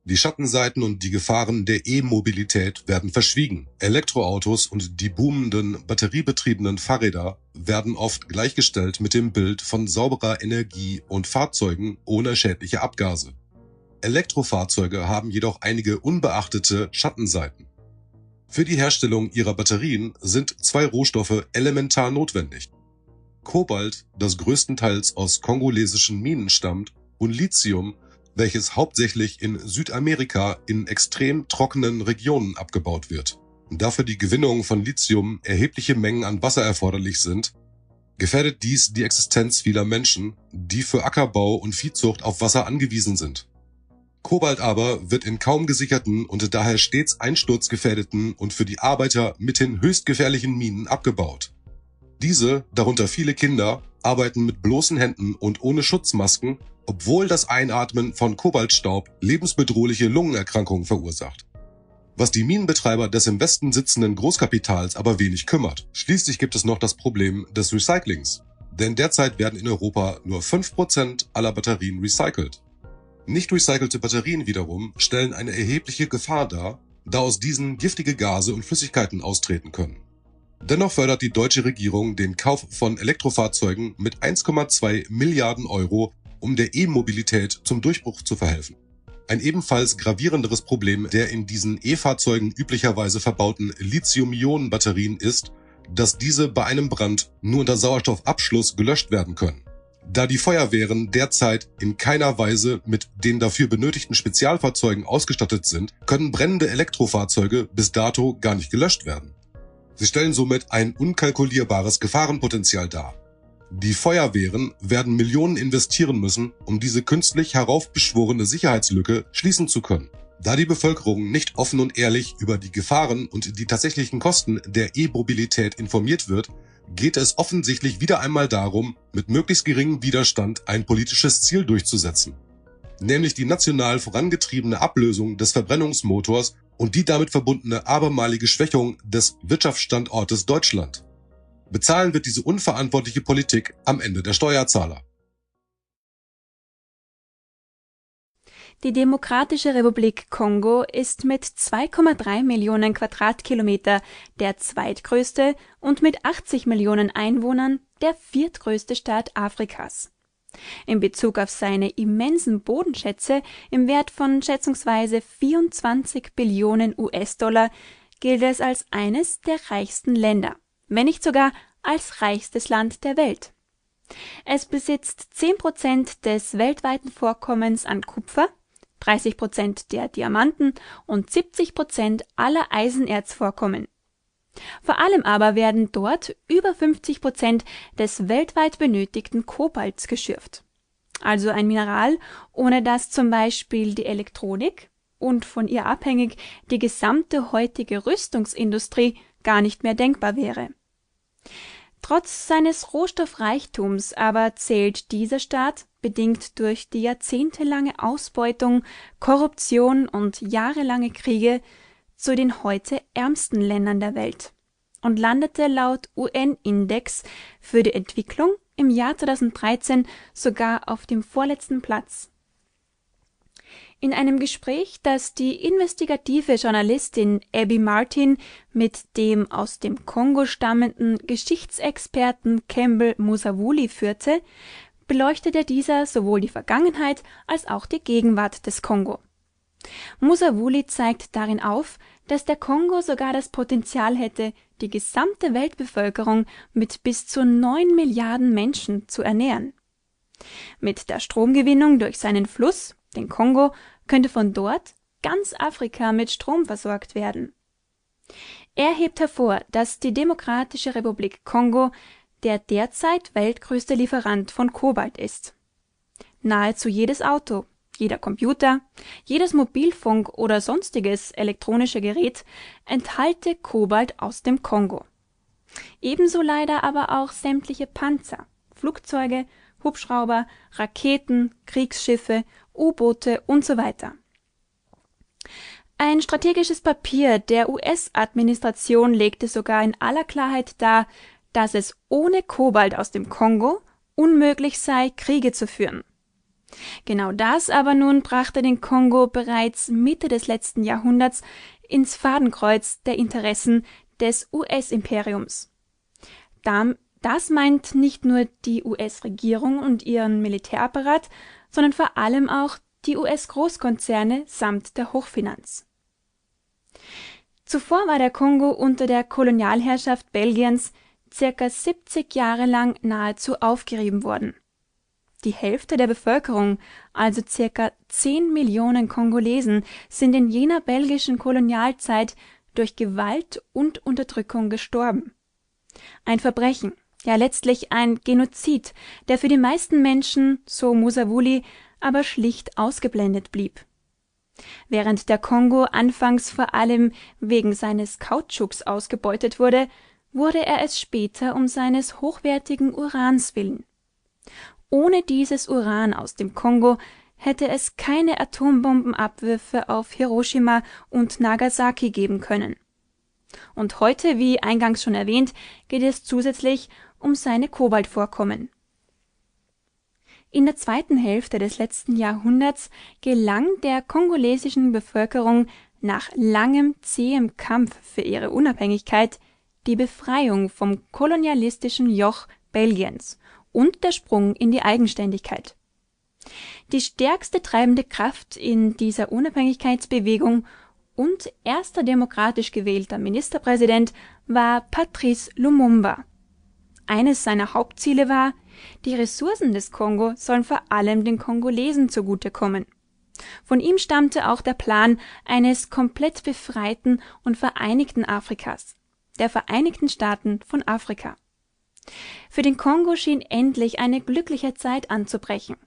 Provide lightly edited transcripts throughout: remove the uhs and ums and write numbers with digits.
Die Schattenseiten und die Gefahren der E-Mobilität werden verschwiegen. Elektroautos und die boomenden batteriebetriebenen Fahrräder werden oft gleichgestellt mit dem Bild von sauberer Energie und Fahrzeugen ohne schädliche Abgase. Elektrofahrzeuge haben jedoch einige unbeachtete Schattenseiten. Für die Herstellung ihrer Batterien sind zwei Rohstoffe elementar notwendig. Kobalt, das größtenteils aus kongolesischen Minen stammt, und Lithium, welches hauptsächlich in Südamerika in extrem trockenen Regionen abgebaut wird. Da für die Gewinnung von Lithium erhebliche Mengen an Wasser erforderlich sind, gefährdet dies die Existenz vieler Menschen, die für Ackerbau und Viehzucht auf Wasser angewiesen sind. Kobalt aber wird in kaum gesicherten und daher stets einsturzgefährdeten und für die Arbeiter mithin höchst gefährlichen Minen abgebaut. Diese, darunter viele Kinder, arbeiten mit bloßen Händen und ohne Schutzmasken, obwohl das Einatmen von Kobaltstaub lebensbedrohliche Lungenerkrankungen verursacht. Was die Minenbetreiber des im Westen sitzenden Großkapitals aber wenig kümmert. Schließlich gibt es noch das Problem des Recyclings. Denn derzeit werden in Europa nur 5% aller Batterien recycelt. Nicht recycelte Batterien wiederum stellen eine erhebliche Gefahr dar, da aus diesen giftige Gase und Flüssigkeiten austreten können. Dennoch fördert die deutsche Regierung den Kauf von Elektrofahrzeugen mit 1,2 Milliarden Euro, um der E-Mobilität zum Durchbruch zu verhelfen. Ein ebenfalls gravierenderes Problem der in diesen E-Fahrzeugen üblicherweise verbauten Lithium-Ionen-Batterien ist, dass diese bei einem Brand nur unter Sauerstoffabschluss gelöscht werden können. Da die Feuerwehren derzeit in keiner Weise mit den dafür benötigten Spezialfahrzeugen ausgestattet sind, können brennende Elektrofahrzeuge bis dato gar nicht gelöscht werden. Sie stellen somit ein unkalkulierbares Gefahrenpotenzial dar. Die Feuerwehren werden Millionen investieren müssen, um diese künstlich heraufbeschworene Sicherheitslücke schließen zu können. Da die Bevölkerung nicht offen und ehrlich über die Gefahren und die tatsächlichen Kosten der E-Mobilität informiert wird, geht es offensichtlich wieder einmal darum, mit möglichst geringem Widerstand ein politisches Ziel durchzusetzen. Nämlich die national vorangetriebene Ablösung des Verbrennungsmotors und die damit verbundene abermalige Schwächung des Wirtschaftsstandortes Deutschland. Bezahlen wird diese unverantwortliche Politik am Ende der Steuerzahler. Die Demokratische Republik Kongo ist mit 2,3 Millionen Quadratkilometer der zweitgrößte und mit 80 Millionen Einwohnern der viertgrößte Staat Afrikas. In Bezug auf seine immensen Bodenschätze im Wert von schätzungsweise 24 Billionen US-Dollar gilt es als eines der reichsten Länder, wenn nicht sogar als reichstes Land der Welt. Es besitzt 10% des weltweiten Vorkommens an Kupfer, 30% der Diamanten und 70% aller Eisenerzvorkommen. Vor allem aber werden dort über 50% des weltweit benötigten Kobalts geschürft. Also ein Mineral, ohne das zum Beispiel die Elektronik und von ihr abhängig die gesamte heutige Rüstungsindustrie gar nicht mehr denkbar wäre. Trotz seines Rohstoffreichtums aber zählt dieser Staat, bedingt durch die jahrzehntelange Ausbeutung, Korruption und jahrelange Kriege, zu den heute ärmsten Ländern der Welt und landete laut UN-Index für die Entwicklung im Jahr 2013 sogar auf dem vorletzten Platz. In einem Gespräch, das die investigative Journalistin Abby Martin mit dem aus dem Kongo stammenden Geschichtsexperten Campbell Musavuli führte, beleuchtete dieser sowohl die Vergangenheit als auch die Gegenwart des Kongo. Musavuli zeigt darin auf, dass der Kongo sogar das Potenzial hätte, die gesamte Weltbevölkerung mit bis zu 9 Milliarden Menschen zu ernähren. Mit der Stromgewinnung durch seinen Fluss, den Kongo, könnte von dort ganz Afrika mit Strom versorgt werden. Er hebt hervor, dass die Demokratische Republik Kongo der derzeit weltgrößte Lieferant von Kobalt ist. Nahezu jedes Auto, jeder Computer, jedes Mobilfunk- oder sonstiges elektronische Gerät enthalte Kobalt aus dem Kongo. Ebenso leider aber auch sämtliche Panzer, Flugzeuge, Hubschrauber, Raketen, Kriegsschiffe, U-Boote und so weiter. Ein strategisches Papier der US-Administration legte sogar in aller Klarheit dar, dass es ohne Kobalt aus dem Kongo unmöglich sei, Kriege zu führen. Genau das aber nun brachte den Kongo bereits Mitte des letzten Jahrhunderts ins Fadenkreuz der Interessen des US-Imperiums. Das meint nicht nur die US-Regierung und ihren Militärapparat, sondern vor allem auch die US-Großkonzerne samt der Hochfinanz. Zuvor war der Kongo unter der Kolonialherrschaft Belgiens ca. 70 Jahre lang nahezu aufgerieben worden. Die Hälfte der Bevölkerung, also ca. 10 Millionen Kongolesen, sind in jener belgischen Kolonialzeit durch Gewalt und Unterdrückung gestorben. Ein Verbrechen, ja letztlich ein Genozid, der für die meisten Menschen, so Musavuli, aber schlicht ausgeblendet blieb. Während der Kongo anfangs vor allem wegen seines Kautschuks ausgebeutet wurde, wurde er es später um seines hochwertigen Urans willen. Ohne dieses Uran aus dem Kongo hätte es keine Atombombenabwürfe auf Hiroshima und Nagasaki geben können. Und heute, wie eingangs schon erwähnt, geht es zusätzlich um seine Kobaltvorkommen. In der zweiten Hälfte des letzten Jahrhunderts gelang der kongolesischen Bevölkerung nach langem, zähem Kampf für ihre Unabhängigkeit die Befreiung vom kolonialistischen Joch Belgiens und der Sprung in die Eigenständigkeit. Die stärkste treibende Kraft in dieser Unabhängigkeitsbewegung und erster demokratisch gewählter Ministerpräsident war Patrice Lumumba. Eines seiner Hauptziele war, die Ressourcen des Kongo sollen vor allem den Kongolesen zugutekommen. Von ihm stammte auch der Plan eines komplett befreiten und vereinigten Afrikas, der Vereinigten Staaten von Afrika. Für den Kongo schien endlich eine glückliche Zeit anzubrechen.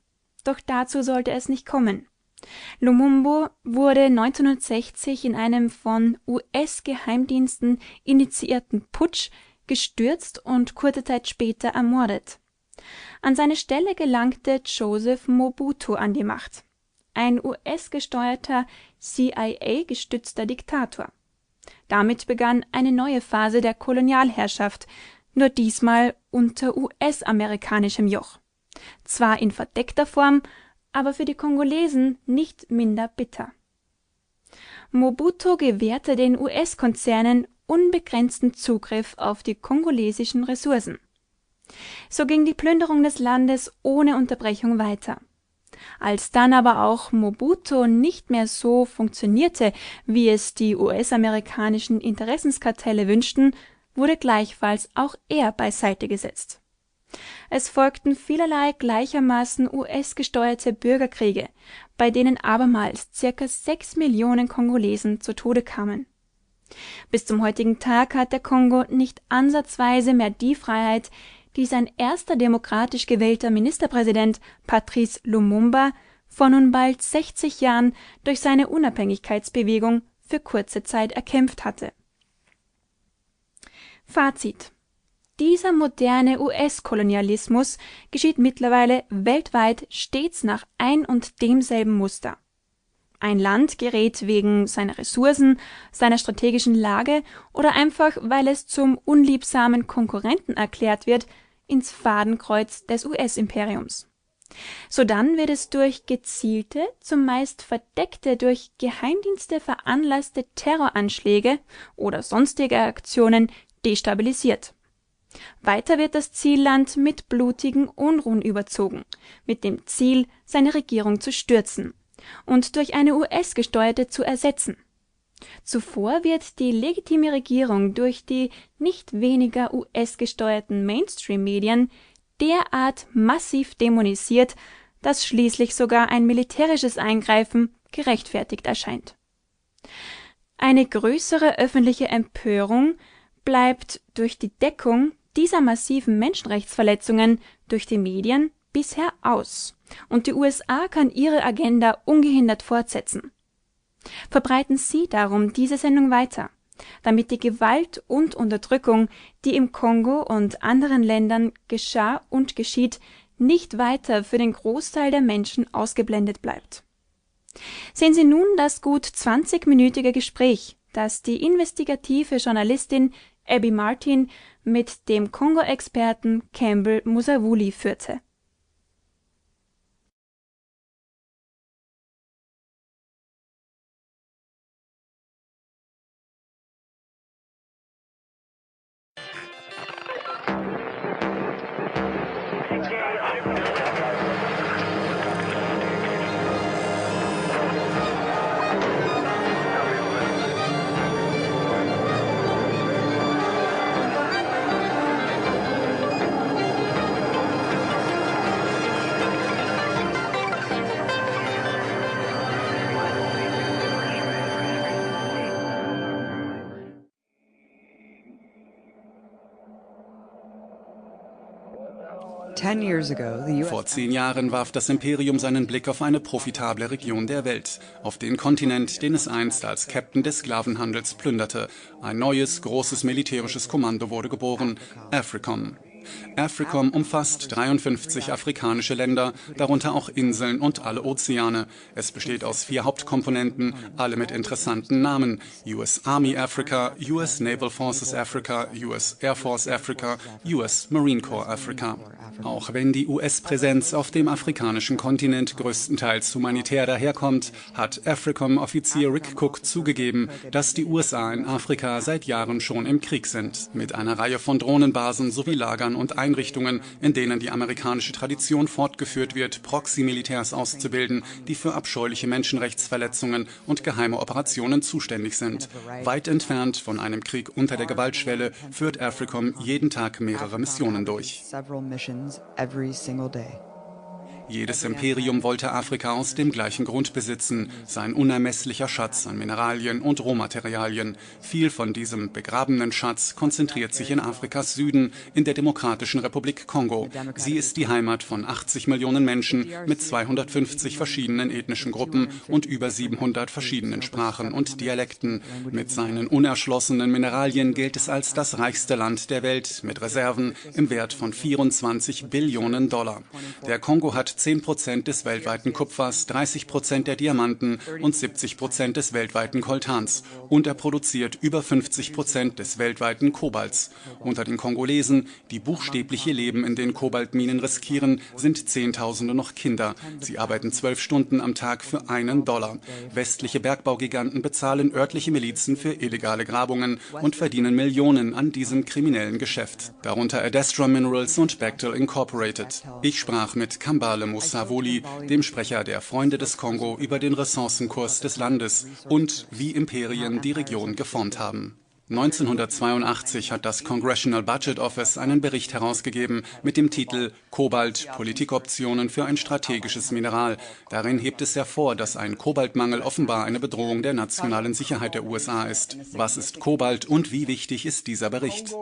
Doch dazu sollte es nicht kommen. Lumumba wurde 1960 in einem von US-Geheimdiensten initiierten Putsch gestürzt und kurze Zeit später ermordet. An seine Stelle gelangte Joseph Mobutu an die Macht, ein US-gesteuerter, CIA-gestützter Diktator. Damit begann eine neue Phase der Kolonialherrschaft, nur diesmal unter US-amerikanischem Joch. Zwar in verdeckter Form, aber für die Kongolesen nicht minder bitter. Mobutu gewährte den US-Konzernen unbegrenzten Zugriff auf die kongolesischen Ressourcen. So ging die Plünderung des Landes ohne Unterbrechung weiter. Als dann aber auch Mobutu nicht mehr so funktionierte, wie es die US-amerikanischen Interessenskartelle wünschten, wurde gleichfalls auch er beiseite gesetzt. Es folgten vielerlei gleichermaßen US-gesteuerte Bürgerkriege, bei denen abermals ca. 6 Millionen Kongolesen zu Tode kamen. Bis zum heutigen Tag hat der Kongo nicht ansatzweise mehr die Freiheit, die sein erster demokratisch gewählter Ministerpräsident Patrice Lumumba vor nun bald 60 Jahren durch seine Unabhängigkeitsbewegung für kurze Zeit erkämpft hatte. Fazit: Dieser moderne US-Kolonialismus geschieht mittlerweile weltweit stets nach ein und demselben Muster. Ein Land gerät wegen seiner Ressourcen, seiner strategischen Lage oder einfach, weil es zum unliebsamen Konkurrenten erklärt wird, ins Fadenkreuz des US-Imperiums. Sodann wird es durch gezielte, zumeist verdeckte, durch Geheimdienste veranlasste Terroranschläge oder sonstige Aktionen destabilisiert. Weiter wird das Zielland mit blutigen Unruhen überzogen, mit dem Ziel, seine Regierung zu stürzen und durch eine US-gesteuerte zu ersetzen. Zuvor wird die legitime Regierung durch die nicht weniger US-gesteuerten Mainstream-Medien derart massiv dämonisiert, dass schließlich sogar ein militärisches Eingreifen gerechtfertigt erscheint. Eine größere öffentliche Empörung bleibt durch die Deckung dieser massiven Menschenrechtsverletzungen durch die Medien bisher aus, und die USA kann ihre Agenda ungehindert fortsetzen. Verbreiten Sie darum diese Sendung weiter, damit die Gewalt und Unterdrückung, die im Kongo und anderen Ländern geschah und geschieht, nicht weiter für den Großteil der Menschen ausgeblendet bleibt. Sehen Sie nun das gut 20-minütige Gespräch, das die investigative Journalistin Abby Martin mit dem Kongo-Experten Campbell Musavuli führte. Vor 10 Jahren warf das Imperium seinen Blick auf eine profitable Region der Welt, auf den Kontinent, den es einst als Captain des Sklavenhandels plünderte. Ein neues, großes militärisches Kommando wurde geboren, AFRICOM. AFRICOM umfasst 53 afrikanische Länder, darunter auch Inseln und alle Ozeane. Es besteht aus 4 Hauptkomponenten, alle mit interessanten Namen: US Army Africa, US Naval Forces Africa, US Air Force Africa, US Marine Corps Africa. Auch wenn die US-Präsenz auf dem afrikanischen Kontinent größtenteils humanitär daherkommt, hat AFRICOM-Offizier Rick Cook zugegeben, dass die USA in Afrika seit Jahren schon im Krieg sind, mit einer Reihe von Drohnenbasen sowie Lagern und Einrichtungen, in denen die amerikanische Tradition fortgeführt wird, Proxy-Militärs auszubilden, die für abscheuliche Menschenrechtsverletzungen und geheime Operationen zuständig sind. Weit entfernt von einem Krieg unter der Gewaltschwelle führt AFRICOM jeden Tag mehrere Missionen durch. Jedes Imperium wollte Afrika aus dem gleichen Grund besitzen, sein unermesslicher Schatz an Mineralien und Rohmaterialien. Viel von diesem begrabenen Schatz konzentriert sich in Afrikas Süden, in der Demokratischen Republik Kongo. Sie ist die Heimat von 80 Millionen Menschen mit 250 verschiedenen ethnischen Gruppen und über 700 verschiedenen Sprachen und Dialekten. Mit seinen unerschlossenen Mineralien gilt es als das reichste Land der Welt mit Reserven im Wert von 24 Billionen $. Der Kongo hat 10% des weltweiten Kupfers, 30% der Diamanten und 70% des weltweiten Koltans. Und er produziert über 50% des weltweiten Kobalts. Unter den Kongolesen, die buchstäblich ihr Leben in den Kobaltminen riskieren, sind Zehntausende noch Kinder. Sie arbeiten 12 Stunden am Tag für $1. Westliche Bergbaugiganten bezahlen örtliche Milizen für illegale Grabungen und verdienen Millionen an diesem kriminellen Geschäft. Darunter Adestra Minerals und Bechtel Incorporated. Ich sprach mit Kambale Musavoli, dem Sprecher der Freunde des Kongo, über den Ressourcenkurs des Landes und wie Imperien die Region geformt haben. 1982 hat das Congressional Budget Office einen Bericht herausgegeben mit dem Titel Kobalt – Politikoptionen für ein strategisches Mineral. Darin hebt es hervor, dass ein Kobaltmangel offenbar eine Bedrohung der nationalen Sicherheit der USA ist. Was ist Kobalt und wie wichtig ist dieser Bericht?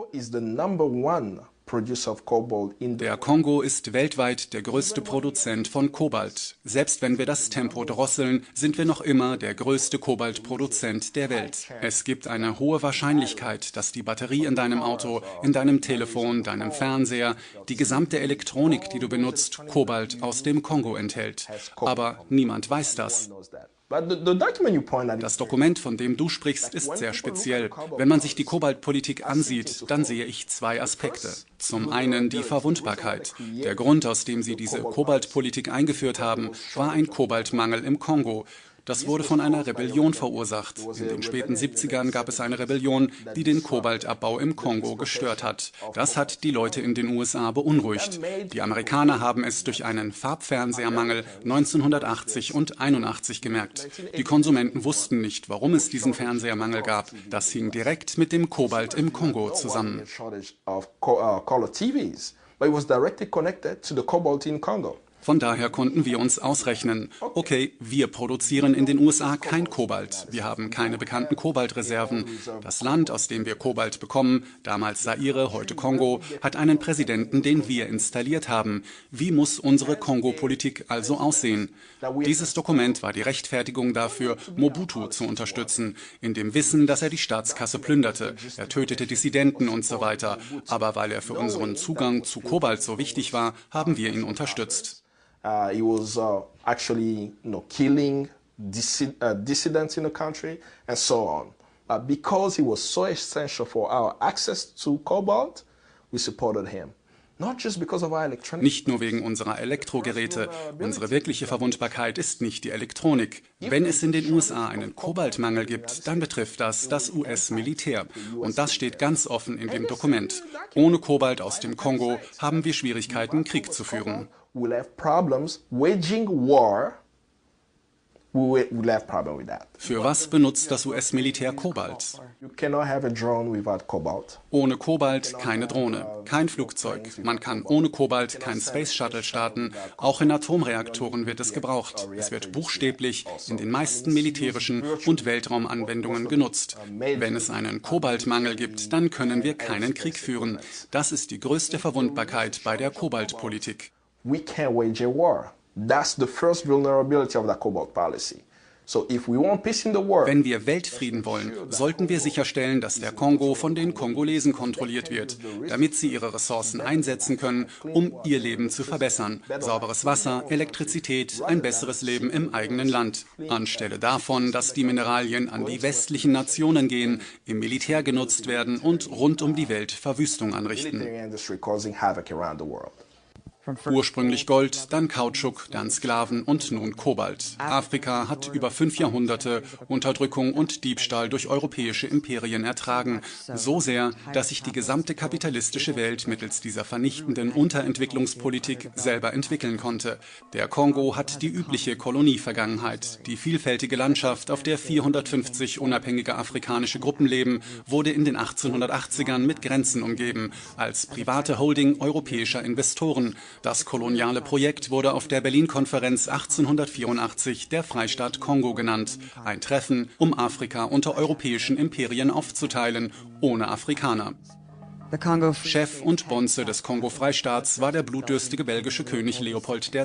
Der Kongo ist weltweit der größte Produzent von Kobalt. Selbst wenn wir das Tempo drosseln, sind wir noch immer der größte Kobaltproduzent der Welt. Es gibt eine hohe Wahrscheinlichkeit, dass die Batterie in deinem Auto, in deinem Telefon, deinem Fernseher, die gesamte Elektronik, die du benutzt, Kobalt aus dem Kongo enthält. Aber niemand weiß das. Das Dokument, von dem du sprichst, ist sehr speziell. Wenn man sich die Kobaltpolitik ansieht, dann sehe ich 2 Aspekte. Zum einen die Verwundbarkeit. Der Grund, aus dem sie diese Kobaltpolitik eingeführt haben, war ein Kobaltmangel im Kongo. Das wurde von einer Rebellion verursacht. In den späten 70ern gab es eine Rebellion, die den Kobaltabbau im Kongo gestört hat. Das hat die Leute in den USA beunruhigt. Die Amerikaner haben es durch einen Farbfernsehermangel 1980 und 81 gemerkt. Die Konsumenten wussten nicht, warum es diesen Fernsehermangel gab. Das hing direkt mit dem Kobalt im Kongo zusammen. Von daher konnten wir uns ausrechnen, okay, wir produzieren in den USA kein Kobalt. Wir haben keine bekannten Kobaltreserven. Das Land, aus dem wir Kobalt bekommen, damals Zaire, heute Kongo, hat einen Präsidenten, den wir installiert haben. Wie muss unsere Kongo-Politik also aussehen? Dieses Dokument war die Rechtfertigung dafür, Mobutu zu unterstützen, in dem Wissen, dass er die Staatskasse plünderte. Er tötete Dissidenten und so weiter. Aber weil er für unseren Zugang zu Kobalt so wichtig war, haben wir ihn unterstützt. He was actually, killing dissidents in the country and so on. Because he was so essential for our access to cobalt, we supported him. Nicht nur wegen unserer Elektrogeräte. Unsere wirkliche Verwundbarkeit ist nicht die Elektronik. Wenn es in den USA einen Kobaltmangel gibt, dann betrifft das US-Militär. Und das steht ganz offen in dem Dokument. Ohne Kobalt aus dem Kongo haben wir Schwierigkeiten, Krieg zu führen. we'll have problem with that. Für was benutzt das US-Militär Kobalt? You cannot have a drone without cobalt. Ohne Kobalt keine Drohne, kein Flugzeug. Man kann ohne Kobalt kein Space Shuttle starten. Auch in Atomreaktoren wird es gebraucht. Es wird buchstäblich in den meisten militärischen und Weltraumanwendungen genutzt. Wenn es einen Kobaltmangel gibt, dann können wir keinen Krieg führen. Das ist die größte Verwundbarkeit bei der Kobaltpolitik. We can't wage a war. That's the first vulnerability of the cobalt policy. So if we want peace in the world, wenn wir Weltfrieden wollen, sollten wir sicherstellen, dass der Kongo von den Kongolesen kontrolliert wird, damit sie ihre Ressourcen einsetzen können, um ihr Leben zu verbessern. Sauberes Wasser, Elektrizität, ein besseres Leben im eigenen Land. Anstelle davon, dass die Mineralien an die westlichen Nationen gehen, im Militär genutzt werden und rund um die Welt Verwüstung anrichten. Ursprünglich Gold, dann Kautschuk, dann Sklaven und nun Kobalt. Afrika hat über 5 Jahrhunderte Unterdrückung und Diebstahl durch europäische Imperien ertragen. So sehr, dass sich die gesamte kapitalistische Welt mittels dieser vernichtenden Unterentwicklungspolitik selber entwickeln konnte. Der Kongo hat die übliche Kolonievergangenheit. Die vielfältige Landschaft, auf der 450 unabhängige afrikanische Gruppen leben, wurde in den 1880ern mit Grenzen umgeben, als private Holding europäischer Investoren. Das koloniale Projekt wurde auf der Berlin-Konferenz 1884 der Freistaat Kongo genannt. Ein Treffen, um Afrika unter europäischen Imperien aufzuteilen, ohne Afrikaner. Chef und Bonze des Kongo-Freistaats war der blutdürstige belgische König Leopold II.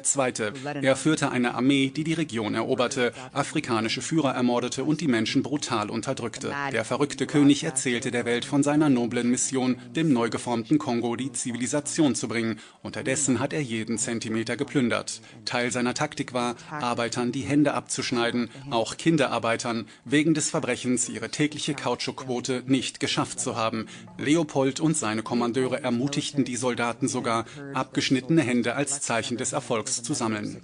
Er führte eine Armee, die die Region eroberte, afrikanische Führer ermordete und die Menschen brutal unterdrückte. Der verrückte König erzählte der Welt von seiner noblen Mission, dem neu geformten Kongo die Zivilisation zu bringen. Unterdessen hat er jeden Zentimeter geplündert. Teil seiner Taktik war, Arbeitern die Hände abzuschneiden, auch Kinderarbeitern, wegen des Verbrechens ihre tägliche Kautschukquote nicht geschafft zu haben. Leopold und seine Kommandeure ermutigten die Soldaten sogar, abgeschnittene Hände als Zeichen des Erfolgs zu sammeln.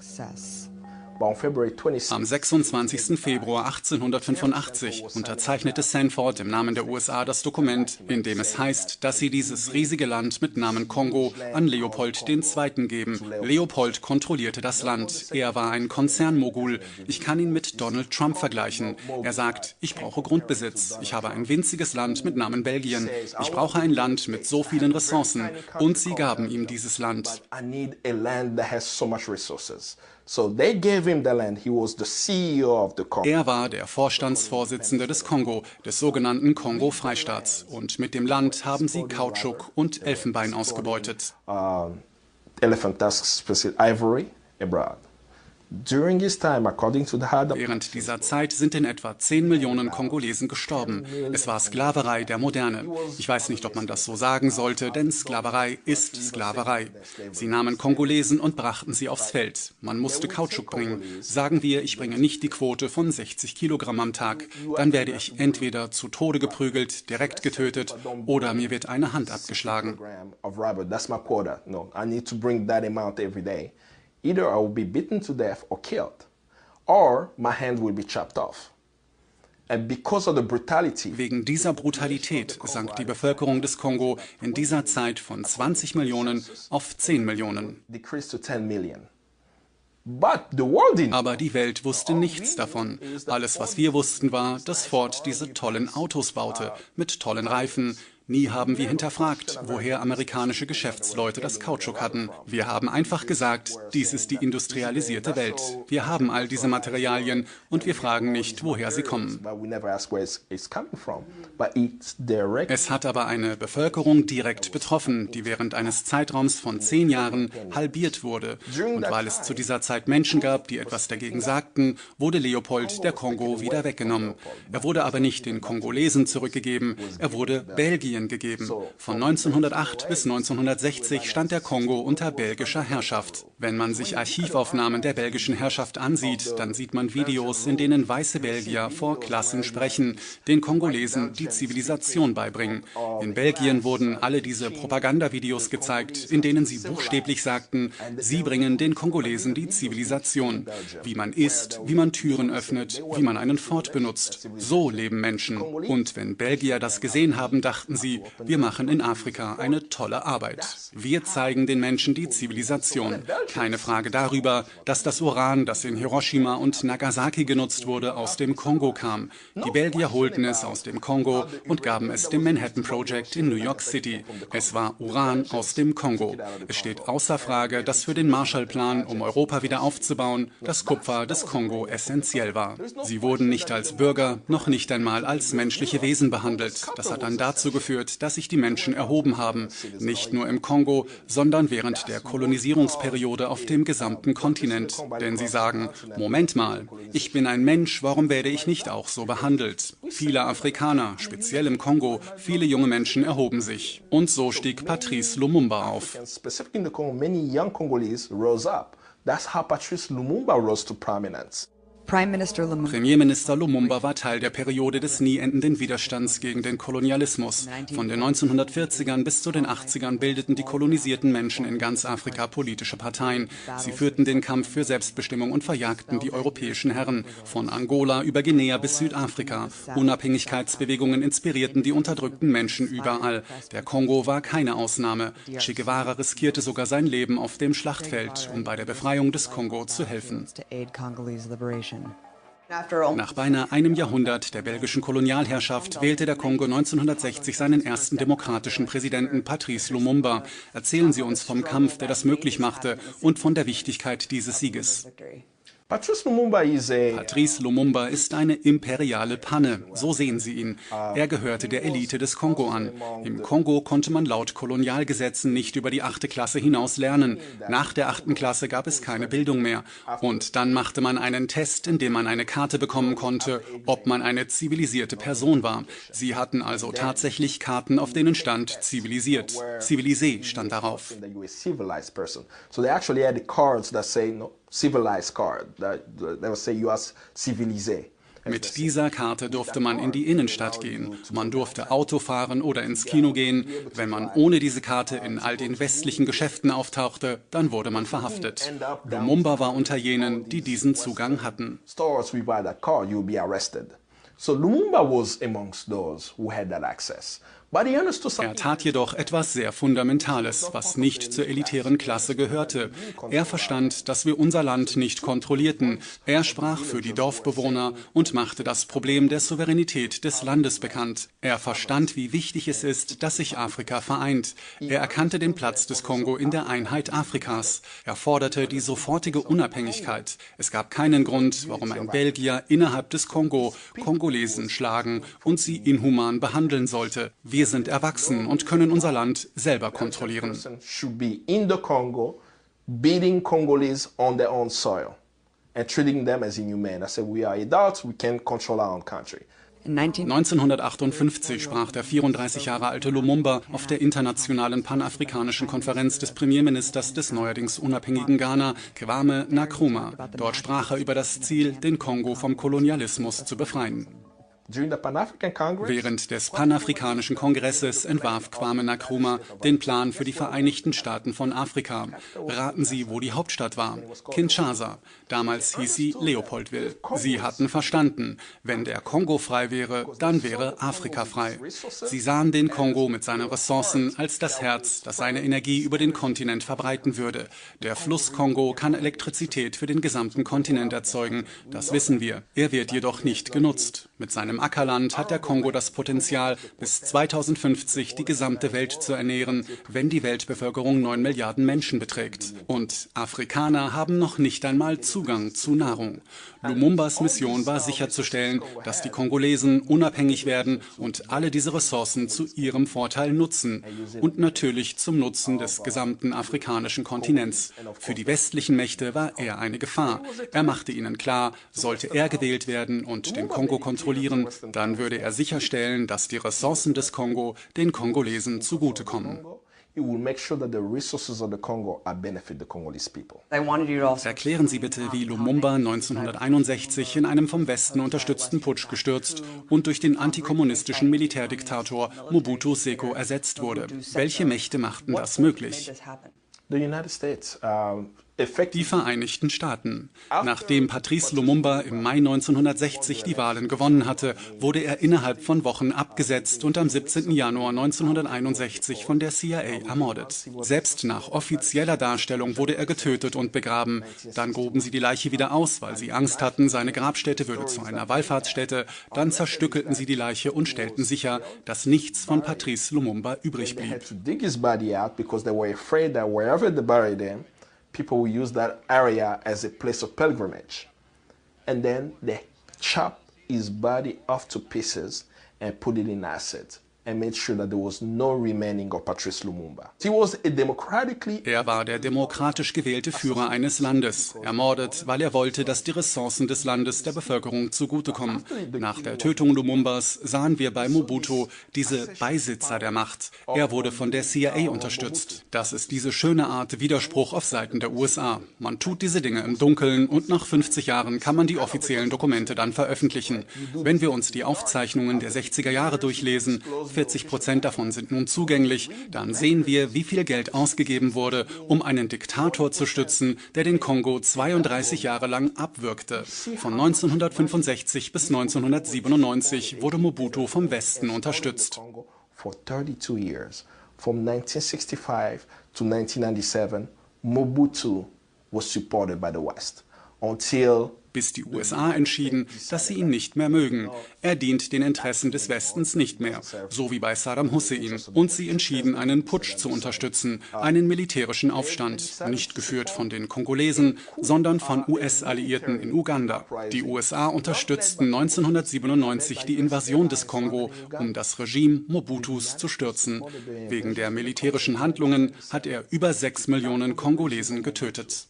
Am 26. Februar 1885 unterzeichnete Sanford im Namen der USA das Dokument, in dem es heißt, dass sie dieses riesige Land mit Namen Kongo an Leopold II. Geben. Leopold kontrollierte das Land. Er war ein Konzernmogul. Ich kann ihn mit Donald Trump vergleichen. Er sagt, ich brauche Grundbesitz. Ich habe ein winziges Land mit Namen Belgien. Ich brauche ein Land mit so vielen Ressourcen. Und sie gaben ihm dieses Land. Er war der Vorstandsvorsitzende des Kongo, des sogenannten Kongo-Freistaats. Und mit dem Land haben sie Kautschuk und Elfenbein ausgebeutet. Während dieser Zeit sind in etwa 10 Millionen Kongolesen gestorben. Es war Sklaverei der Moderne. Ich weiß nicht, ob man das so sagen sollte, denn Sklaverei ist Sklaverei. Sie nahmen Kongolesen und brachten sie aufs Feld. Man musste Kautschuk bringen. Sagen wir, ich bringe nicht die Quote von 60 Kilogramm am Tag. Dann werde ich entweder zu Tode geprügelt, direkt getötet oder mir wird eine Hand abgeschlagen. Either I will be beaten to death or killed, or my hand will be chopped off. And because of the brutality, wegen dieser Brutalität sank die Bevölkerung des Kongo in dieser Zeit von 20 Millionen auf 10 Millionen. Aber die Welt wusste nichts davon. Alles, was wir wussten, war, dass Ford diese tollen Autos baute, mit tollen Reifen. Nie haben wir hinterfragt, woher amerikanische Geschäftsleute das Kautschuk hatten. Wir haben einfach gesagt, dies ist die industrialisierte Welt. Wir haben all diese Materialien und wir fragen nicht, woher sie kommen. Es hat aber eine Bevölkerung direkt betroffen, die während eines Zeitraums von 10 Jahren halbiert wurde. Und weil es zu dieser Zeit Menschen gab, die etwas dagegen sagten, wurde Leopold der Kongo wieder weggenommen. Er wurde aber nicht den Kongolesen zurückgegeben, er wurde Belgien gegeben. Von 1908 bis 1960 stand der Kongo unter belgischer Herrschaft. Wenn man sich Archivaufnahmen der belgischen Herrschaft ansieht, dann sieht man Videos, in denen weiße Belgier vor Klassen sprechen, den Kongolesen die Zivilisation beibringen. In Belgien wurden alle diese Propagandavideos gezeigt, in denen sie buchstäblich sagten, sie bringen den Kongolesen die Zivilisation. Wie man isst, wie man Türen öffnet, wie man einen Ford benutzt. So leben Menschen. Und wenn Belgier das gesehen haben, dachten sie, wir machen in Afrika eine tolle Arbeit. Wir zeigen den Menschen die Zivilisation. Keine Frage darüber, dass das Uran, das in Hiroshima und Nagasaki genutzt wurde, aus dem Kongo kam. Die Belgier holten es aus dem Kongo und gaben es dem Manhattan Project in New York City. Es war Uran aus dem Kongo. Es steht außer Frage, dass für den Marshallplan, um Europa wieder aufzubauen, das Kupfer des Kongo essentiell war. Sie wurden nicht als Bürger, noch nicht einmal als menschliche Wesen behandelt. Das hat dann dazu geführt, dass sich die Menschen erhoben haben, nicht nur im Kongo, sondern während der Kolonisierungsperiode auf dem gesamten Kontinent. Denn sie sagen, Moment mal, ich bin ein Mensch, warum werde ich nicht auch so behandelt? Viele Afrikaner, speziell im Kongo, viele junge Menschen erhoben sich. Und so stieg Patrice Lumumba auf. That's how Patrice Lumumba rose to prominence. Premierminister Lumumba war Teil der Periode des nie endenden Widerstands gegen den Kolonialismus. Von den 1940ern bis zu den 80ern bildeten die kolonisierten Menschen in ganz Afrika politische Parteien. Sie führten den Kampf für Selbstbestimmung und verjagten die europäischen Herren. Von Angola über Guinea bis Südafrika. Unabhängigkeitsbewegungen inspirierten die unterdrückten Menschen überall. Der Kongo war keine Ausnahme. Che Guevara riskierte sogar sein Leben auf dem Schlachtfeld, um bei der Befreiung des Kongo zu helfen. Nach beinahe einem Jahrhundert der belgischen Kolonialherrschaft wählte der Kongo 1960 seinen ersten demokratischen Präsidenten Patrice Lumumba. Erzählen Sie uns vom Kampf, der das möglich machte, und von der Wichtigkeit dieses Sieges. Patrice Lumumba ist eine imperiale Panne, so sehen Sie ihn. Er gehörte der Elite des Kongo an. Im Kongo konnte man laut Kolonialgesetzen nicht über die 8. Klasse hinaus lernen. Nach der 8. Klasse gab es keine Bildung mehr. Und dann machte man einen Test, in dem man eine Karte bekommen konnte, ob man eine zivilisierte Person war. Sie hatten also tatsächlich Karten, auf denen stand zivilisiert. Civilisé stand darauf. Civilized card that will say you are civilisé. Mit dieser Karte durfte man in die Innenstadt gehen. Man durfte Auto fahren oder ins Kino gehen. Wenn man ohne diese Karte in all den westlichen Geschäften auftauchte, dann wurde man verhaftet. Lumumba war unter jenen, die diesen Zugang hatten. So Lumumba was amongst those who had that access. Er tat jedoch etwas sehr Fundamentales, was nicht zur elitären Klasse gehörte. Er verstand, dass wir unser Land nicht kontrollierten. Er sprach für die Dorfbewohner und machte das Problem der Souveränität des Landes bekannt. Er verstand, wie wichtig es ist, dass sich Afrika vereint. Er erkannte den Platz des Kongo in der Einheit Afrikas. Er forderte die sofortige Unabhängigkeit. Es gab keinen Grund, warum ein Belgier innerhalb des Kongo Kongolesen schlagen und sie inhuman behandeln sollte. Wir sind erwachsen und können unser Land selber kontrollieren. 1958 sprach der 34 Jahre alte Lumumba auf der internationalen panafrikanischen Konferenz des Premierministers des neuerdings unabhängigen Ghana, Kwame Nkrumah. Dort sprach er über das Ziel, den Kongo vom Kolonialismus zu befreien. Während des Panafrikanischen Kongresses entwarf Kwame Nkrumah den Plan für die Vereinigten Staaten von Afrika. Raten Sie, wo die Hauptstadt war? Kinshasa. Damals hieß sie Leopoldville. Sie hatten verstanden, wenn der Kongo frei wäre, dann wäre Afrika frei. Sie sahen den Kongo mit seinen Ressourcen als das Herz, das seine Energie über den Kontinent verbreiten würde. Der Fluss Kongo kann Elektrizität für den gesamten Kontinent erzeugen. Das wissen wir. Er wird jedoch nicht genutzt. Mit seinem Ackerland hat der Kongo das Potenzial, bis 2050 die gesamte Welt zu ernähren, wenn die Weltbevölkerung 9 Milliarden Menschen beträgt. Und Afrikaner haben noch nicht einmal Zugang zu Nahrung. Lumumbas Mission war sicherzustellen, dass die Kongolesen unabhängig werden und alle diese Ressourcen zu ihrem Vorteil nutzen. Und natürlich zum Nutzen des gesamten afrikanischen Kontinents. Für die westlichen Mächte war er eine Gefahr. Er machte ihnen klar, sollte er gewählt werden und den Kongo kontrollieren, dann würde er sicherstellen, dass die Ressourcen des Kongo den Kongolesen zugutekommen. Erklären Sie bitte, wie Lumumba 1961 in einem vom Westen unterstützten Putsch gestürzt und durch den antikommunistischen Militärdiktator Mobutu Seko ersetzt wurde. Welche Mächte machten das möglich? The United States Die Vereinigten Staaten. Nachdem Patrice Lumumba im Mai 1960 die Wahlen gewonnen hatte, wurde er innerhalb von Wochen abgesetzt und am 17. Januar 1961 von der CIA ermordet. Selbst nach offizieller Darstellung wurde er getötet und begraben. Dann gruben sie die Leiche wieder aus, weil sie Angst hatten, seine Grabstätte würde zu einer Wallfahrtsstätte. Dann zerstückelten sie die Leiche und stellten sicher, dass nichts von Patrice Lumumba übrig blieb. People will use that area as a place of pilgrimage. And then they chop his body off to pieces and put it in acid and made sure that there was no remaining of Patrice Lumumba. He was a democratically... Er war der demokratisch gewählte Führer eines Landes, ermordet, weil er wollte, dass die Ressourcen des Landes der Bevölkerung zugutekommen. Nach der Tötung Lumumbas sahen wir bei Mobutu diese Beisitzer der Macht. Er wurde von der CIA unterstützt. Das ist diese schöne Art Widerspruch auf Seiten der USA. Man tut diese Dinge im Dunkeln und nach 50 Jahren kann man die offiziellen Dokumente dann veröffentlichen. Wenn wir uns die Aufzeichnungen der 60er Jahre durchlesen, 40% davon sind nun zugänglich, dann sehen wir, wie viel Geld ausgegeben wurde, um einen Diktator zu stützen, der den Kongo 32 Jahre lang abwürgte. Von 1965 bis 1997 wurde Mobutu vom Westen unterstützt. For 32 years, from 1965 to 1997, Mobutu was supported by the West until bis die USA entschieden, dass sie ihn nicht mehr mögen. Er dient den Interessen des Westens nicht mehr, so wie bei Saddam Hussein. Und sie entschieden, einen Putsch zu unterstützen, einen militärischen Aufstand, nicht geführt von den Kongolesen, sondern von US-Alliierten in Uganda. Die USA unterstützten 1997 die Invasion des Kongo, um das Regime Mobutus zu stürzen. Wegen der militärischen Handlungen hat er über 6 Millionen Kongolesen getötet.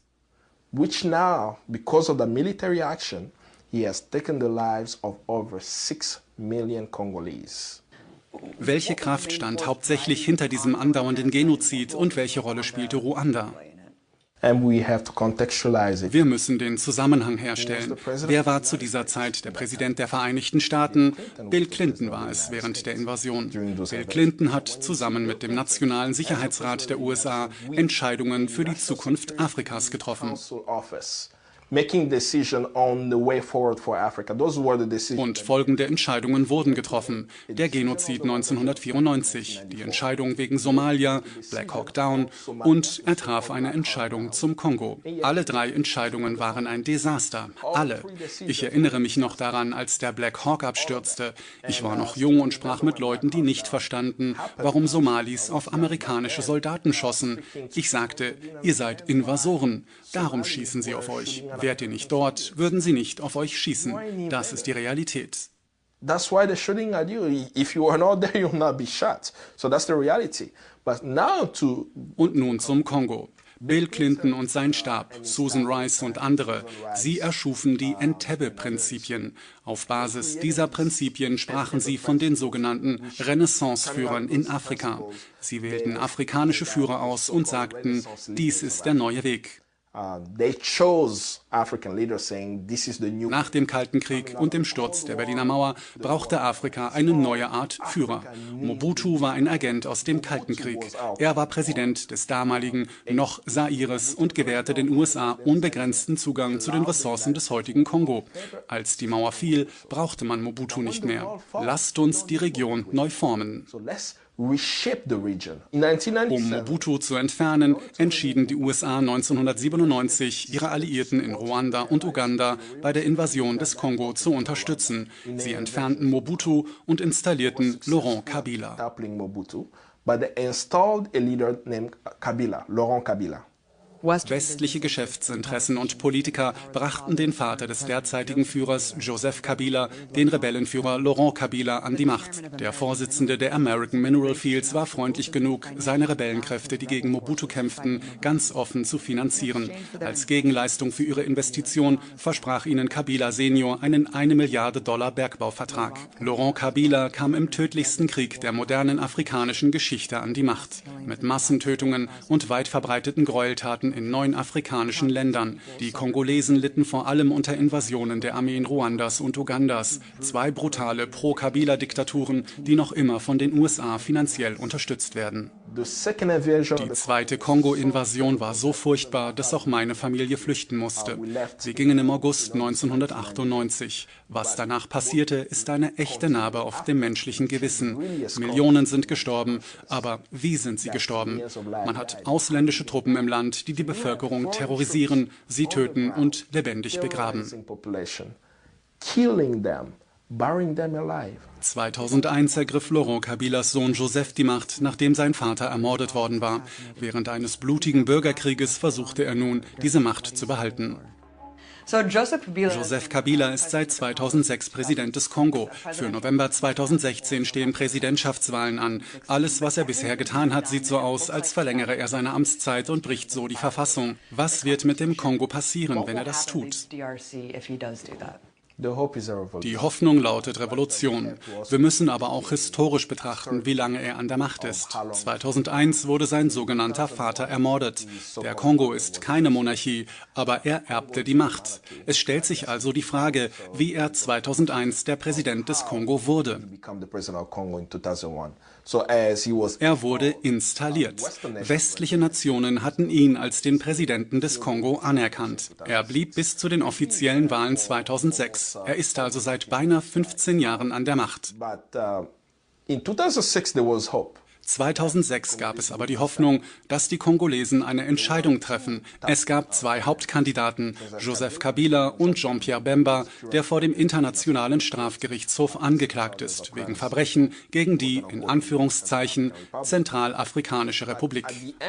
Which now, because of the military action, he has taken the lives of over 6 million Congolese. Welche Kraft stand hauptsächlich hinter diesem andauernden Genozid und welche Rolle spielte Ruanda? Wir müssen den Zusammenhang herstellen. Wer war zu dieser Zeit der Präsident der Vereinigten Staaten? Bill Clinton war es während der Invasion. Bill Clinton hat zusammen mit dem Nationalen Sicherheitsrat der USA Entscheidungen für die Zukunft Afrikas getroffen. Und folgende Entscheidungen wurden getroffen. Der Genozid 1994, die Entscheidung wegen Somalia, Black Hawk Down und er traf eine Entscheidung zum Kongo. Alle 3 Entscheidungen waren ein Desaster. Alle. Ich erinnere mich noch daran, als der Black Hawk abstürzte. Ich war noch jung und sprach mit Leuten, die nicht verstanden, warum Somalis auf amerikanische Soldaten schossen. Ich sagte, ihr seid Invasoren. Darum schießen sie auf euch. Wärt ihr nicht dort, würden sie nicht auf euch schießen. Das ist die Realität. That's why they're shooting at you. If you are not there, you'll not be shot. So that's the reality. But now to... Und nun zum Kongo. Bill Clinton und sein Stab, Susan Rice und andere, sie erschufen die Entebbe-Prinzipien. Auf Basis dieser Prinzipien sprachen sie von den sogenannten Renaissance-Führern in Afrika. Sie wählten afrikanische Führer aus und sagten, dies ist der neue Weg. Nach dem Kalten Krieg und dem Sturz der Berliner Mauer brauchte Afrika eine neue Art Führer. Mobutu war ein Agent aus dem Kalten Krieg. Er war Präsident des damaligen noch Zaires und gewährte den USA unbegrenzten Zugang zu den Ressourcen des heutigen Kongo. Als die Mauer fiel, brauchte man Mobutu nicht mehr. Lasst uns die Region neu formen. Um Mobutu zu entfernen, entschieden die USA 1997, ihre Alliierten in Ruanda und Uganda bei der Invasion des Kongo zu unterstützen. Sie entfernten Mobutu und installierten Laurent Kabila. Westliche Geschäftsinteressen und Politiker brachten den Vater des derzeitigen Führers Joseph Kabila, den Rebellenführer Laurent Kabila, an die Macht. Der Vorsitzende der American Mineral Fields war freundlich genug, seine Rebellenkräfte, die gegen Mobutu kämpften, ganz offen zu finanzieren. Als Gegenleistung für ihre Investition versprach ihnen Kabila Senior einen $1 Milliarde Bergbauvertrag. Laurent Kabila kam im tödlichsten Krieg der modernen afrikanischen Geschichte an die Macht. Mit Massentötungen und weit verbreiteten Gräueltaten in 9 afrikanischen Ländern. Die Kongolesen litten vor allem unter Invasionen der Armeen Ruandas und Ugandas. 2 brutale Pro-Kabila-Diktaturen, die noch immer von den USA finanziell unterstützt werden. Die zweite Kongo-Invasion war so furchtbar, dass auch meine Familie flüchten musste. Wir gingen im August 1998. Was danach passierte, ist eine echte Narbe auf dem menschlichen Gewissen. Millionen sind gestorben, aber wie sind sie gestorben? Man hat ausländische Truppen im Land, die die Bevölkerung terrorisieren, sie töten und lebendig begraben. 2001 ergriff Laurent Kabilas Sohn Joseph die Macht, nachdem sein Vater ermordet worden war. Während eines blutigen Bürgerkrieges versuchte er nun, diese Macht zu behalten. Joseph Kabila ist seit 2006 Präsident des Kongo. Für November 2016 stehen Präsidentschaftswahlen an. Alles, was er bisher getan hat, sieht so aus, als verlängere er seine Amtszeit und bricht so die Verfassung. Was wird mit dem Kongo passieren, wenn er das tut? Die Hoffnung lautet Revolution. Wir müssen aber auch historisch betrachten, wie lange er an der Macht ist. 2001 wurde sein sogenannter Vater ermordet. Der Kongo ist keine Monarchie, aber er erbte die Macht. Es stellt sich also die Frage, wie er 2001 der Präsident des Kongo wurde. Er wurde installiert. Westliche Nationen hatten ihn als den Präsidenten des Kongo anerkannt. Er blieb bis zu den offiziellen Wahlen 2006. Er ist also seit beinahe 15 Jahren an der Macht. 2006 gab es aber die Hoffnung, dass die Kongolesen eine Entscheidung treffen. Es gab zwei Hauptkandidaten, Joseph Kabila und Jean-Pierre Bemba, der vor dem Internationalen Strafgerichtshof angeklagt ist, wegen Verbrechen gegen die, in Anführungszeichen, Zentralafrikanische Republik.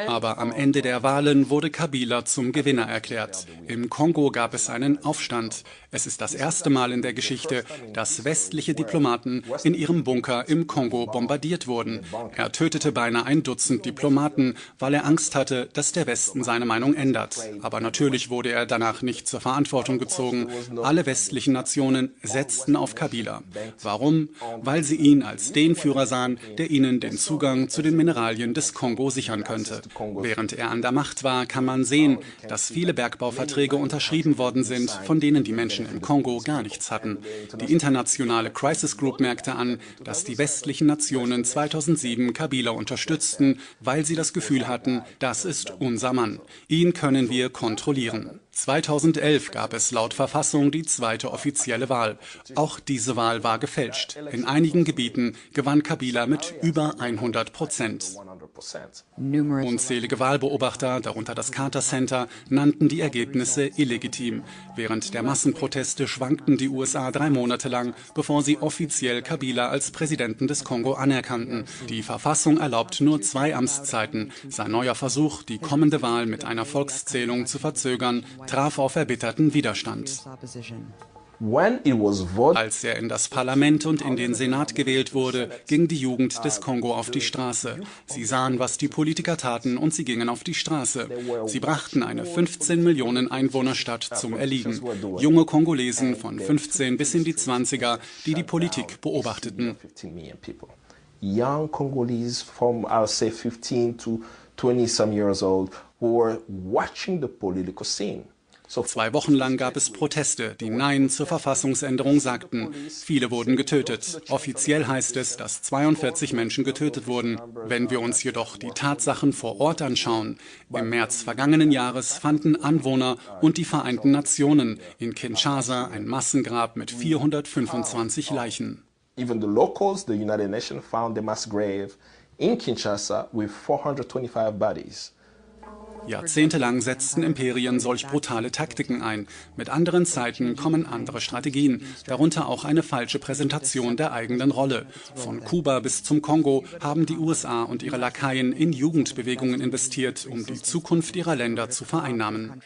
Aber am Ende der Wahlen wurde Kabila zum Gewinner erklärt. Im Kongo gab es einen Aufstand. Es ist das erste Mal in der Geschichte, dass westliche Diplomaten in ihrem Bunker im Kongo bombardiert wurden. Er tötete beinahe ein Dutzend Diplomaten, weil er Angst hatte, dass der Westen seine Meinung ändert. Aber natürlich wurde er danach nicht zur Verantwortung gezogen. Alle westlichen Nationen setzten auf Kabila. Warum? Weil sie ihn als den Führer sahen, der ihnen den Zugang zu den Mineralien des Kongo sichern könnte. Während er an der Macht war, kann man sehen, dass viele Bergbauverträge unterschrieben worden sind, von denen die Menschen im Kongo gar nichts hatten. Die internationale Crisis Group merkte an, dass die westlichen Nationen 2007 Kabila unterstützten, weil sie das Gefühl hatten, das ist unser Mann. Ihn können wir kontrollieren. 2011 gab es laut Verfassung die zweite offizielle Wahl. Auch diese Wahl war gefälscht. In einigen Gebieten gewann Kabila mit über 100%. Unzählige Wahlbeobachter, darunter das Carter Center, nannten die Ergebnisse illegitim. Während der Massenproteste schwankten die USA 3 Monate lang, bevor sie offiziell Kabila als Präsidenten des Kongo anerkannten. Die Verfassung erlaubt nur 2 Amtszeiten. Sein neuer Versuch, die kommende Wahl mit einer Volkszählung zu verzögern, traf auf erbitterten Widerstand. Als er in das Parlament und in den Senat gewählt wurde, ging die Jugend des Kongo auf die Straße. Sie sahen, was die Politiker taten, und sie gingen auf die Straße. Sie brachten eine 15 Millionen Einwohnerstadt zum Erliegen. Junge Kongolesen von 15 bis in die 20er, die die Politik beobachteten. Young Congolese from, I'll say, 15 to 20-some years old who were watching the political scene. 2 Wochen lang gab es Proteste, die Nein zur Verfassungsänderung sagten. Viele wurden getötet. Offiziell heißt es, dass 42 Menschen getötet wurden. Wenn wir uns jedoch die Tatsachen vor Ort anschauen, im März vergangenen Jahres fanden Anwohner und die Vereinten Nationen in Kinshasa ein Massengrab mit 425 Leichen. Even the locals, the United Nations, found a mass grave in Kinshasa with 425 bodies. Jahrzehntelang setzten Imperien solch brutale Taktiken ein. Mit anderen Zeiten kommen andere Strategien, darunter auch eine falsche Präsentation der eigenen Rolle. Von Kuba bis zum Kongo haben die USA und ihre Lakaien in Jugendbewegungen investiert, um die Zukunft ihrer Länder zu vereinnahmen.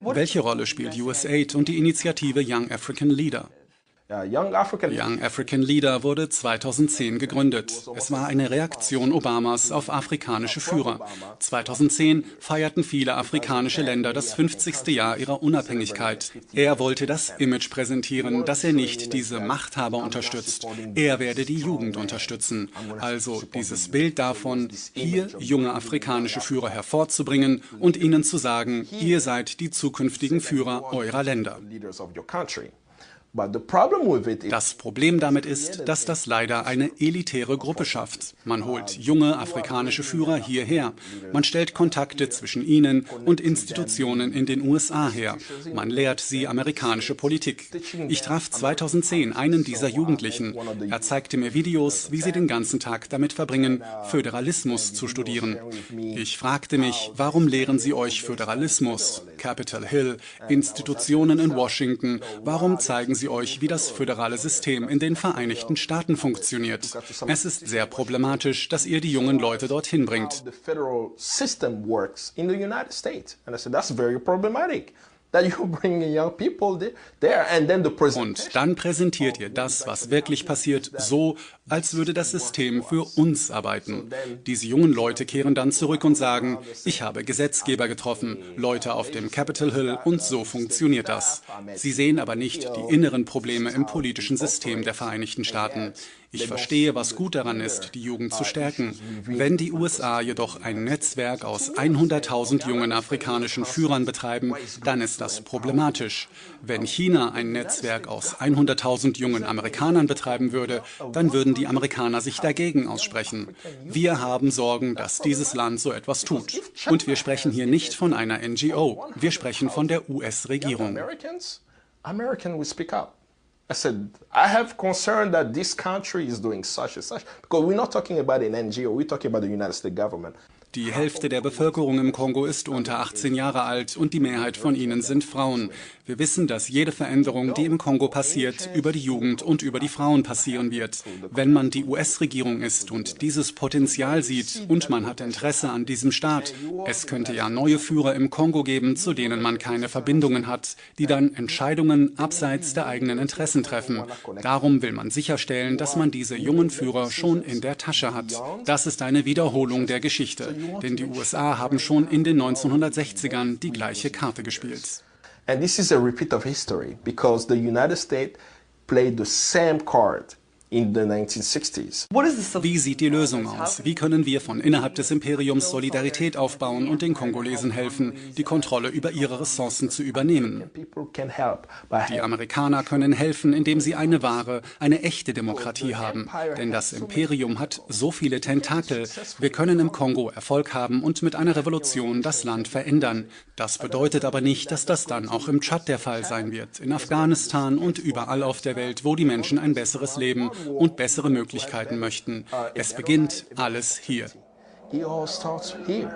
Welche Rolle spielt USAID und die Initiative Young African Leader? Young African Leader wurde 2010 gegründet. Es war eine Reaktion Obamas auf afrikanische Führer. 2010 feierten viele afrikanische Länder das 50. Jahr ihrer Unabhängigkeit. Er wollte das Image präsentieren, dass er nicht diese Machthaber unterstützt. Er werde die Jugend unterstützen. Also dieses Bild davon, hier junge afrikanische Führer hervorzubringen und ihnen zu sagen, ihr seid die zukünftigen Führer eurer Länder. Das Problem damit ist, dass das leider eine elitäre Gruppe schafft. Man holt junge afrikanische Führer hierher. Man stellt Kontakte zwischen ihnen und Institutionen in den USA her. Man lehrt sie amerikanische Politik. Ich traf 2010 einen dieser Jugendlichen. Er zeigte mir Videos, wie sie den ganzen Tag damit verbringen, Föderalismus zu studieren. Ich fragte mich, warum lehren sie euch Föderalismus? Capitol Hill, Institutionen in Washington, warum zeigen sie euch, wie das föderale System in den Vereinigten Staaten funktioniert? Es ist sehr problematisch, dass ihr die jungen Leute dorthin bringt. Und dann präsentiert ihr das, was wirklich passiert, so, als würde das System für uns arbeiten. Diese jungen Leute kehren dann zurück und sagen, ich habe Gesetzgeber getroffen, Leute auf dem Capitol Hill, und so funktioniert das. Sie sehen aber nicht die inneren Probleme im politischen System der Vereinigten Staaten. Ich verstehe, was gut daran ist, die Jugend zu stärken. Wenn die USA jedoch ein Netzwerk aus 100.000 jungen afrikanischen Führern betreiben, dann ist das problematisch. Wenn China ein Netzwerk aus 100.000 jungen Amerikanern betreiben würde, dann würden die Amerikaner sich dagegen aussprechen. Wir haben Sorgen, dass dieses Land so etwas tut. Und wir sprechen hier nicht von einer NGO, wir sprechen von der US-Regierung. I said, I have concern that this country is doing such and such, because we're not talking about an NGO, we're talking about the United States government. Die Hälfte der Bevölkerung im Kongo ist unter 18 Jahre alt und die Mehrheit von ihnen sind Frauen. Wir wissen, dass jede Veränderung, die im Kongo passiert, über die Jugend und über die Frauen passieren wird. Wenn man die US-Regierung ist und dieses Potenzial sieht und man hat Interesse an diesem Staat, es könnte ja neue Führer im Kongo geben, zu denen man keine Verbindungen hat, die dann Entscheidungen abseits der eigenen Interessen treffen. Darum will man sicherstellen, dass man diese jungen Führer schon in der Tasche hat. Das ist eine Wiederholung der Geschichte. Denn die USA haben schon in den 1960ern die gleiche Karte gespielt. And this is a repeat of history, because the United States played the same card in the 1960s. Wie sieht die Lösung aus? Wie können wir von innerhalb des Imperiums Solidarität aufbauen und den Kongolesen helfen, die Kontrolle über ihre Ressourcen zu übernehmen? Die Amerikaner können helfen, indem sie eine wahre, eine echte Demokratie haben. Denn das Imperium hat so viele Tentakel. Wir können im Kongo Erfolg haben und mit einer Revolution das Land verändern. Das bedeutet aber nicht, dass das dann auch im Tschad der Fall sein wird, in Afghanistan und überall auf der Welt, wo die Menschen ein besseres Leben und bessere Möglichkeiten möchten. Es beginnt alles hier. It all starts here.